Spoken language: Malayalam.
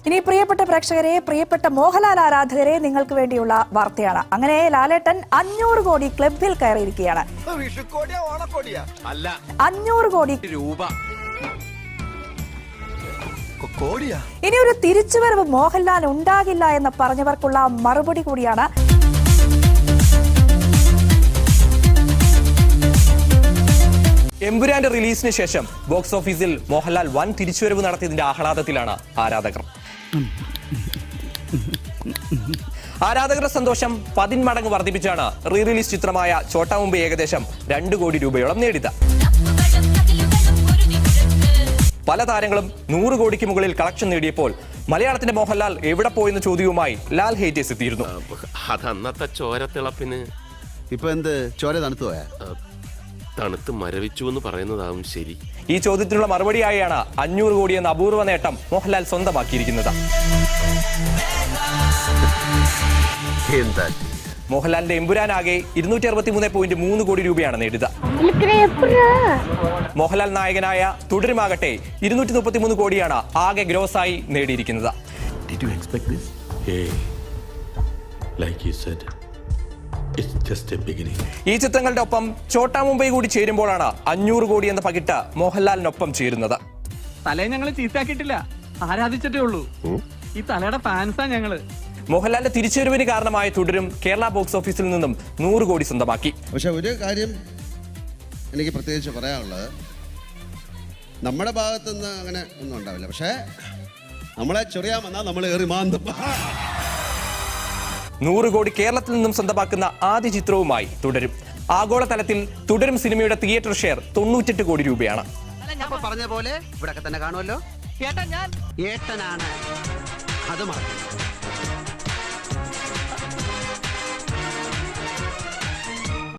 ഇനി പ്രിയപ്പെട്ട പ്രേക്ഷകരെ, പ്രിയപ്പെട്ട മോഹൻലാൽ ആരാധകരെ, നിങ്ങൾക്ക് വേണ്ടിയുള്ള വാർത്തയാണ്. അങ്ങനെ ലാലേട്ടൻ 500 കോടി ക്ലബിൽ കയറിയിരിക്കുകയാണ്. 500 കോടി രൂപ. ഇനി ഒരു തിരിച്ചുവരവ് മോഹൻലാൽ ഉണ്ടാകില്ല എന്ന് പറഞ്ഞവർക്കുള്ള മറുപടി കൂടിയാണ്. എമ്പുരാന്റെ റിലീസിന് ശേഷം ബോക്സ് ഓഫീസിൽ മോഹൻലാൽ വൻ തിരിച്ചുവരവ് നടത്തിയതിന്റെ ആഹ്ലാദത്തിലാണ് ആരാധകർ. ആരാധകരുടെ സന്തോഷം 10 മടങ്ങ് വർദ്ധിപ്പിച്ചാണ് റീ റിലീസ് ചിത്രമായ ചോട്ടാ മുംബൈ ഏകദേശം 2 കോടി രൂപയോളം നേടിയത്. പല താരങ്ങളും 100 കോടിക്ക് മുകളിൽ കളക്ഷൻ നേടിയപ്പോൾ മലയാളത്തിന്റെ മോഹൻലാൽ എവിടെ പോയെന്ന ചോദ്യവുമായി ലാൽ ഹേറ്റേഴ്സ് എത്തിയിരുന്നു. അതന്നത്തെ ചോരത്തിളപ്പിന് ഇപ്പൊ എന്ത് ചോര തണുത്തു പോയാ? തണുത്ത് മരവിച്ചു എന്ന് പറയുന്നതാവും ശരി. ഈ ചോദ്യത്തിനുള്ള മറുപടിയായാണ് 500 കോടി എന്ന അപൂർവ നേട്ടം മോഹൻലാൽ സ്വന്തമാക്കിയിരിക്കുന്നത്. മോഹൻലാലിന്റെ എമ്പുരാനാകെ 263.3 കോടി രൂപയാണ് നേടിയത്. മോഹൻലാൽ നായകനായ തുടരുമാകട്ടെ 233 കോടിയാണ് ആകെ ഗ്രോസായി നേടിയിരിക്കുന്നത്. ഈ ചിത്രങ്ങളുടെ ഒപ്പം ചോട്ടാ മുംബൈ കൂടി ചേരുമ്പോഴാണ് 500 കോടി എന്ന പകിട്ട് മോഹൻലാലിനൊപ്പം ചേരുന്നത്. തലയെ ഞങ്ങൾ ചീത്താക്കിയിട്ടില്ല, ആരാധിച്ചിട്ടേ ഉള്ളൂ. ഈ തലയുടെ ഫാൻസാ ഞങ്ങള്. മോഹൻലാലിന്റെ തിരിച്ചുവരവിന് കാരണമായ തുടരും കേരള ബോക്സ് ഓഫീസിൽ നിന്നും 100 കോടി സ്വന്തമാക്കി. പക്ഷെ ഒരു കാര്യം എനിക്ക് പ്രത്യേകിച്ച് പറയാനുള്ളത്, നമ്മുടെ ഭാഗത്തുനിന്ന് അങ്ങനെ ഒന്നും ഉണ്ടാവില്ല. പക്ഷേ നമ്മളെ ചൊറിയാൻ വന്നാൽ നമ്മൾ ഏറി മാന്തും. 100 കോടി കേരളത്തിൽ നിന്നും സ്വന്തമാക്കുന്ന ആദ്യ ചിത്രവുമായി തുടരും. ആഗോളതലത്തിൽ തുടരും സിനിമയുടെ തിയേറ്റർ ഷെയർ 98 കോടി രൂപയാണ്. പറഞ്ഞ പോലെ ഇവിടെ തന്നെ കാണുമല്ലോ. ഏട്ടനാണ് അത് മറക്കും.